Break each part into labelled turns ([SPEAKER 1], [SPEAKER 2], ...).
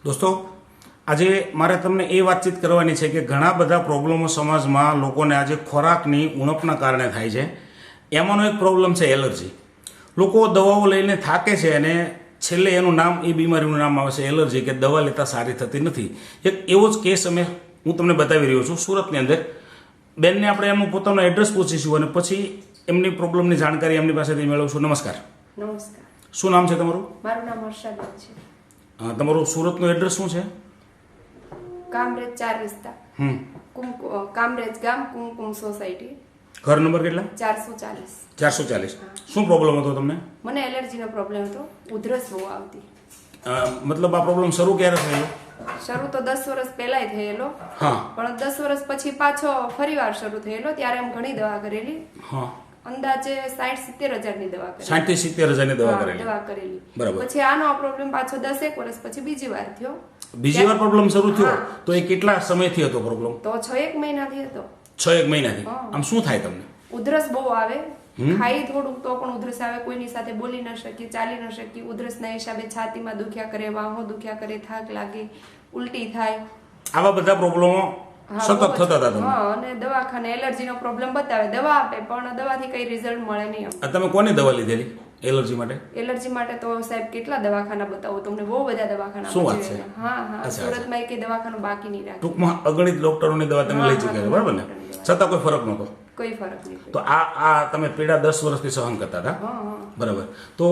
[SPEAKER 1] દોસ્તો, આજે મારે તમને એ વાતચીત કરવાની છે કે ઘણા બધા પ્રોબ્લેમો સમાજમાં લોકોને આજે ખોરાકની ઉણપના કારણે થાય છે. એમાંનો એક પ્રોબ્લેમ છે એલર્જી. લોકો દવાઓ લઈને થાકે છે અને છેલ્લે એનું નામ, એ બીમારીનું નામ આવે છે એલર્જી, કે દવા લેતા સારી થતી નથી. એક એવો જ કેસ હું તમને બતાવી રહ્યો છું સુરતની અંદર. બેનને આપણે એમનું પોતાનું એડ્રેસ પૂછીશું અને પછી એમની પ્રોબ્લેમની જાણકારી એમની પાસેથી મેળવશું. નમસ્કાર.
[SPEAKER 2] નમસ્કાર.
[SPEAKER 1] શું નામ છે તમારું?
[SPEAKER 2] મારું નામ હર્ષાબેન છે.
[SPEAKER 1] તમારું સુરતનું એડ્રેસ શું છે?
[SPEAKER 2] કામરેજ 4 વિસ્તાર, કામરેજ ગામ, કુમકુમ સોસાયટી.
[SPEAKER 1] ઘર નંબર કેટલા?
[SPEAKER 2] 440.
[SPEAKER 1] 440. શું પ્રોબ્લેમ હતો તમને?
[SPEAKER 2] મને એલર્જીનો પ્રોબ્લેમ હતો. ઉધરસ બહુ આવતી.
[SPEAKER 1] મતલબ આ પ્રોબ્લેમ શરૂ ક્યારે થયેલો?
[SPEAKER 2] શરૂ તો 10 વર્ષ પહેલાય થયેલો.
[SPEAKER 1] હા.
[SPEAKER 2] પણ 10 વર્ષ પછી પાછો ફરીવાર શરૂ થયેલો. ત્યારે એમ ઘણી દવા કરેલી.
[SPEAKER 1] હા.
[SPEAKER 2] અંદાજે 60-70 હજારની દવા કરેલી.
[SPEAKER 1] 60-70 હજારની દવા કરેલી. બરાબર.
[SPEAKER 2] પછી આનો પ્રોબ્લેમ પાછો 10 વર્ષ પછી બીજી વાર થયો.
[SPEAKER 1] બીજી વાર પ્રોબ્લેમ શરૂ થયો તો એ કેટલા સમયથી હતો પ્રોબ્લેમ?
[SPEAKER 2] તો 6-1 મહિનાથી હતો.
[SPEAKER 1] 6-1 મહિનાથી. આમ શું થાય તમને?
[SPEAKER 2] ઉધરસ બહુ આવે. ખાઈ થોડુંક તો પણ ઉધરસ આવે. કોઈની સાથે બોલી ન શકીએ, ચાલી ન શકીએ. ઉધરસના હિસાબે છાતીમાં દુખ્યા કરે, વાહો દુખ્યા કરે, થાક લાગે, ઉલટી થાય.
[SPEAKER 1] આવા બધા પ્રોબ્લેમો સતત થતા હતા તમને?
[SPEAKER 2] હા. અને દવાખાને એલર્જીનો પ્રોબ્લેમ બતાવે, દવા આપે, પણ દવાથી કઈ રિઝલ્ટ મળે નહીં.
[SPEAKER 1] તમે કોની દવા લીધેલી એલર્જી માટે?
[SPEAKER 2] એલર્જી માટે તો સાહેબ કેટલા દવાખાના બતાવો તમને, બહુ બધા દવાખાના.
[SPEAKER 1] શું વાત છે?
[SPEAKER 2] હા. સુરતમાં એક દવાખાનું બાકી નહીં રાખ્યું.
[SPEAKER 1] ટૂંકમાં અગણિત ડોક્ટરોની દવા તમે લઈ ચૂક્યા છો, બરાબર ને? છતાં કોઈ ફરક નહોતો?
[SPEAKER 2] કોઈ ફરક નહીં.
[SPEAKER 1] તો આ તમે પીડા 10 વર્ષથી સહન કરતા હતા, બરાબર? તો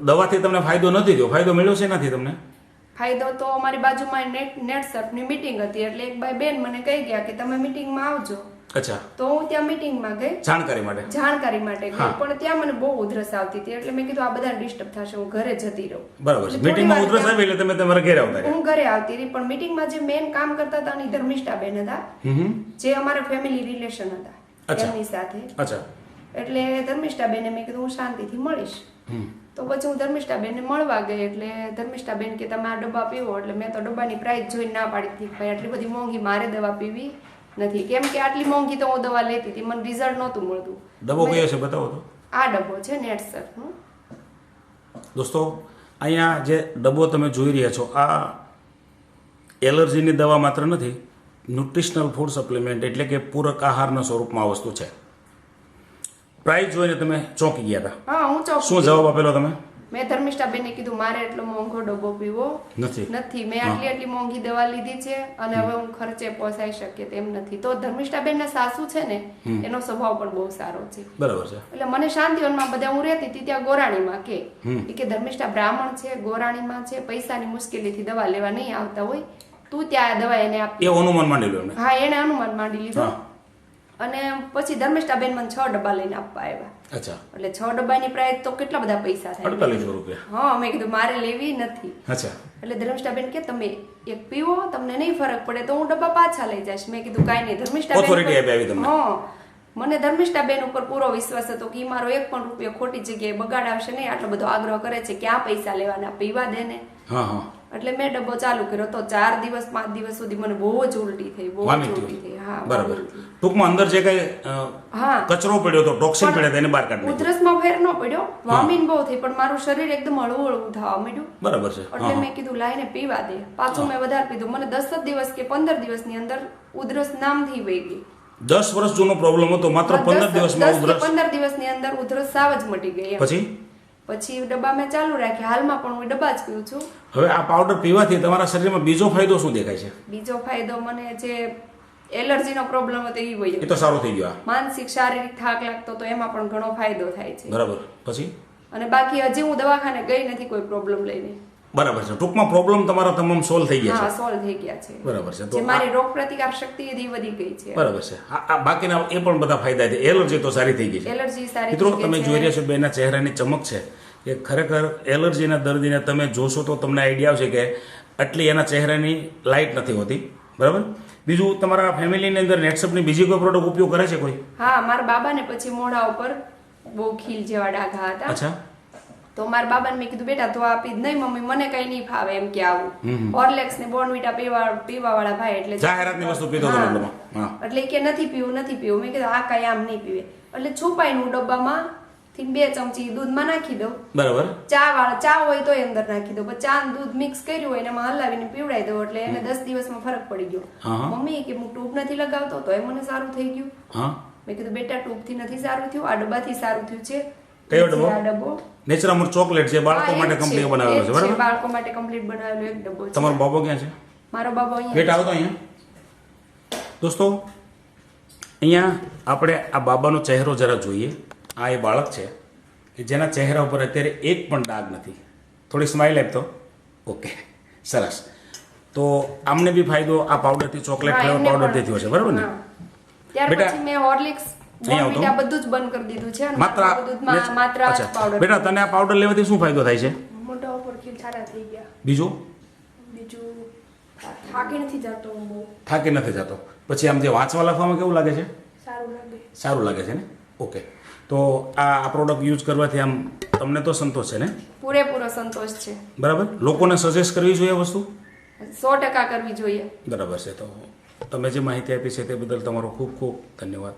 [SPEAKER 1] દવાથી તમને ફાયદો નથી થયો. ફાયદો મળ્યો છે નથી તમને?
[SPEAKER 2] ફાયદો તો અમારી બાજુમાં નેટ સર્ફની મીટિંગ હતી, એટલે એક ભાઈ બેન મને કહી ગયા કે તમે મીટિંગમાં આવજો.
[SPEAKER 1] અચ્છા.
[SPEAKER 2] તો હું ત્યાં મીટિંગમાં ગઈ, જાણકારી માટે ગઈ. પણ ત્યાં મને બહુ ઉધરસ આવતી હતી, એટલે મેં કીધું આ બધા ડિસ્ટર્બ થશે, હું ઘરે જતી રહું.
[SPEAKER 1] બરાબર. મીટિંગમાં ઉધરસ આવી એટલે તમે તમારા ઘરે આવતા?
[SPEAKER 2] હું ઘરે આવતી રહી, પણ મીટિંગમાં જે મેન કામ કરતા હતા ને ધર્મિષ્ઠા બેન હતા, જે અમારા ફેમિલી રિલેશન હતા એમની સાથે.
[SPEAKER 1] અચ્છા.
[SPEAKER 2] એટલે ધર્મિષ્ઠા બેને મેં કીધું હું શાંતિથી મળીશ. તો પછી હું ધર્મિષ્ઠા બેનને મળવા ગઈ. એટલે ધર્મિષ્ઠા બેન કે તમે આ ડબ્બા પીવો. એટલે મેં તો ડબ્બાની પ્રાઇસ જોઈને ના પાડી હતી, ભાઈ આટલી બધી મોંઘી મારે દવા પીવી નથી. કેમ કે આટલી મોંઘી તો હું દવા લેતી હતી, મને રિઝલ્ટ નહોતું મળતું.
[SPEAKER 1] ડબ્બો કયો છે બતાવો તો?
[SPEAKER 2] આ ડબ્બો છે નેટસર્ફનો.
[SPEAKER 1] દોસ્તો, અહીંયા જે ડબ્બો તમે જોઈ રહ્યા છો, આ એલર્જીની દવા માત્ર નથી, ન્યુટ્રિશનલ ફૂડ સપ્લિમેન્ટ, એટલે કે પૂરક આહારના સ્વરૂપમાં આ વસ્તુ છે. પ્રાઇસ જોઈને તમે ચોંકી ગયા હતા?
[SPEAKER 2] હા, હું ચોંકી.
[SPEAKER 1] શું જવાબ આપેલો તમે?
[SPEAKER 2] મેં ધર્મિષ્ઠા બેનને કીધું મારે એટલો મોંઘો ડબ્બો પીવો નથી. મેં આટલી મોંઘી દવા લીધી છે અને હવે હું ખર્ચે પોસાઈ શકે તેમ નથી. તો ધર્મિષ્ઠા બેન ના સાસુ છે ને, એનો સ્વભાવ પણ બહુ સારો છે.
[SPEAKER 1] બરાબર છે.
[SPEAKER 2] એટલે મને શાંતિવનમાં બધા હું રહેતી હતી ત્યાં ગોરાણીમાં કે ધર્મિષ્ઠા બ્રાહ્મણ છે, ગોરાણીમાં છે, પૈસાની મુશ્કેલીથી દવા લેવા નહીં આવતા હોય, તું ત્યાં દવા એને આપી.
[SPEAKER 1] એ અનુમાન માંડી લો. હા,
[SPEAKER 2] એને અનુમાન માંડી લીધું. અને પછી ધર્મિષ્ઠા બેન મને 6 ડબ્બા લઈને આપવા આવ્યા.
[SPEAKER 1] અચ્છા.
[SPEAKER 2] એટલે 6 ડબ્બાની પ્રાઇસ તો કેટલા બધા પૈસા થાય?
[SPEAKER 1] 4800 રૂપિયા.
[SPEAKER 2] હા, મેં કીધું મારે લેવી નથી.
[SPEAKER 1] અચ્છા.
[SPEAKER 2] એટલે ધર્મિષ્ઠા બેન કે તમે એક પીવો, તમને નહીં ફરક પડે તો હું ડબ્બા પાછા લઈ જઈશ. મેં કીધું કાંઈ નહીં. ધર્મિષ્ઠા બેન, હા, મને ધર્મિષ્ઠા બેન ઉપર પૂરો વિશ્વાસ હતો કે મારો 1 પણ રૂપિયો ખોટી જગ્યાએ બગાડાવશે નહીં. આટલો બધો આગ્રહ કરે છે, ક્યાં પૈસા લેવાના, પીવા દે ને. એટલે મેં ડબ્બો ચાલુ કર્યો તો 4 દિવસ 5 દિવસ સુધી મને બહુ જ ઉલટી થઈ, બહુ જ ઉલટી થઈ. હા, બરાબર.
[SPEAKER 1] ટૂંકમાં અંદર જે કઈ કચરો પડ્યો તો, ટોક્સિન પડ્યા એને બહાર કાઢી.
[SPEAKER 2] ઉધરસમાં ફેર ન પડ્યો, વોમિટ બહુ થઈ, પણ મારું શરીર એકદમ હળવું હળવું થવા માંડ્યું.
[SPEAKER 1] બરાબર છે.
[SPEAKER 2] એટલે મેં કીધું લાઈને પીવા દે. પાછું મેં વધારે પીધું. મને 10 દિવસ કે 15 દિવસની અંદર ઉધરસ નામથી વહી ગઈ.
[SPEAKER 1] 10 વર્ષ જૂનો પ્રોબ્લેમ હતો, માત્ર 15 દિવસમાં ઉધરસ.
[SPEAKER 2] 15 દિવસની અંદર ઉધરસ સાવ જ મટી ગઈ. પછી ડબ્બા મેં ચાલુ રાખ્યા. હાલમાં પણ હું ડબ્બા જ પીઉં છું.
[SPEAKER 1] હવે આ પાવડર પીવાથી તમારા શરીરમાં બીજો ફાયદો શું દેખાય છે?
[SPEAKER 2] બીજો ફાયદો, મને જે એલર્જીનો પ્રોબ્લેમ હતો એ વહી ગયો.
[SPEAKER 1] એ તો સારો થઈ ગયો.
[SPEAKER 2] માનસિક શારીરિક થાક લાગતો તો એમાં પણ ઘણો ફાયદો થાય છે.
[SPEAKER 1] બરાબર. પછી? અને
[SPEAKER 2] બાકી હજી હું દવાખાને ગઈ નથી કોઈ પ્રોબ્લેમ લઈને.
[SPEAKER 1] બરાબર છે. ટૂંકમાં પ્રોબ્લેમ તમારા તમામ સોલ્વ થઈ ગયા છે?
[SPEAKER 2] હા, સોલ્વ થઈ ગયા છે.
[SPEAKER 1] બરાબર છે.
[SPEAKER 2] તો મારી રોગ પ્રતિકાર શક્તિ વધી ગઈ છે.
[SPEAKER 1] બરાબર છે. આ બાકીના એ પણ બધા ફાયદા છે. એલર્જી તો સારી થઈ ગઈ છે.
[SPEAKER 2] એલર્જી સારી.
[SPEAKER 1] મિત્રો, તમે જોઈ રહ્યા છો બેના ચહેરાની ચમક છે કે ખરેખર એલર્જીના દર્દીને તમે જોશો તો તમને આઈડિયા આવશે કે આટલી એના ચહેરાની લાઇટ નથી હોતી. બરાબર. બીજું, તમારા ફેમિલીની અંદર નેટસર્ફની બીજી કોઈ પ્રોડક્ટ ઉપયોગ કરે છે કોઈ? હા,
[SPEAKER 2] મારા બાબાને પછી મોઢા ઉપર બહુ ખીલ જેવા ડાઘા હતા.
[SPEAKER 1] અચ્છા.
[SPEAKER 2] તો મારા બાબાને મેં કીધું બેટા તો આપી જ નહીં મમ્મી, મને કઈ નહીં ફાવે એમ કે આવું હોર્લેક્સ ને બોર્નવિટા પીવા વાળા ભાઈ, એટલે
[SPEAKER 1] જાહેરાતની વસ્તુ પીતો હતો
[SPEAKER 2] એટલે કે નથી પીવું. મેં કીધું આ કઈ આમ નહીં પીવે. એટલે છુપાઈને હું ડબ્બામાં થી 2 ચમચી દૂધમાં નાખી દઉં.
[SPEAKER 1] બરાબર.
[SPEAKER 2] ચા હોય તો અંદર નાખી દઉં, પણ ચા અને દૂધ મિક્સ કર્યું હોય ને એમાં હલાવીને પીવડાવી દઉં એટલે એને 10 દિવસમાં ફરક પડી ગયો. મમ્મી કે હું ટ્યુબ નથી લગાવતો તો એ મને સારું થઈ ગયું. મેં કીધું બેટા ટ્યુબથી નથી સારું થયું, આ ડબ્બાથી સારું થયું છે.
[SPEAKER 1] કયો ડબ્બો?
[SPEAKER 2] આ ડબ્બો
[SPEAKER 1] નેચરામૂળ ચોકલેટ છે, બાળકો માટે કમ્પ્લીટ બનાવેલો છે. બરાબર,
[SPEAKER 2] બાળકો માટે કમ્પ્લીટ બનાવેલો એક ડબ્બો છે.
[SPEAKER 1] તમારો બાબો ક્યાં છે?
[SPEAKER 2] મારો બાબો અહીંયા.
[SPEAKER 1] બેટા આવો તો અહીંયા. દોસ્તો, અહીંયા આપણે આ બાબાનો ચહેરો જરા જોઈએ. આ એ બાળક છે કે જેના ચહેરા ઉપર અત્યારે એક પણ ડાઘ નથી. થોડી સ્માઇલ આપતો. ઓકે, સરસ. તો આમને બી ફાયદો આ પાવડરથી, ચોકલેટ ફ્લેવર પાવડરથી થયો છે. બરાબર ને?
[SPEAKER 2] ત્યાર પછી મેં હોર્લિક્સ બોર્નવિટા બધું જ બંધ કરી દીધું છે અને
[SPEAKER 1] માત્ર
[SPEAKER 2] માત્ર આ પાવડર.
[SPEAKER 1] બેટા, તને આ પાવડર લેવાથી શું ફાયદો થાય છે?
[SPEAKER 2] મોઢા ઉપર ખીલ સારા થઈ ગયા.
[SPEAKER 1] બીજું
[SPEAKER 2] થાકી નથી જતો હું બહુ.
[SPEAKER 1] થાકી નથી જતો. પછી આમ જે વાંચવા લખવામાં કેવું લાગે છે? સારું લાગે છે ને? ઓકે. તો આ પ્રોડક્ટ યુઝ કરવાથી આમ તમને તો સંતોષ છે ને?
[SPEAKER 2] પૂરેપૂરો સંતોષ છે.
[SPEAKER 1] બરાબર. લોકોને સજેસ્ટ કરવી જોઈએ વસ્તુ?
[SPEAKER 2] 100% કરવી જોઈએ.
[SPEAKER 1] બરાબર છે. તો તમે જે માહિતી આપી છે તે બદલ તમારો ખૂબ ખૂબ ધન્યવાદ.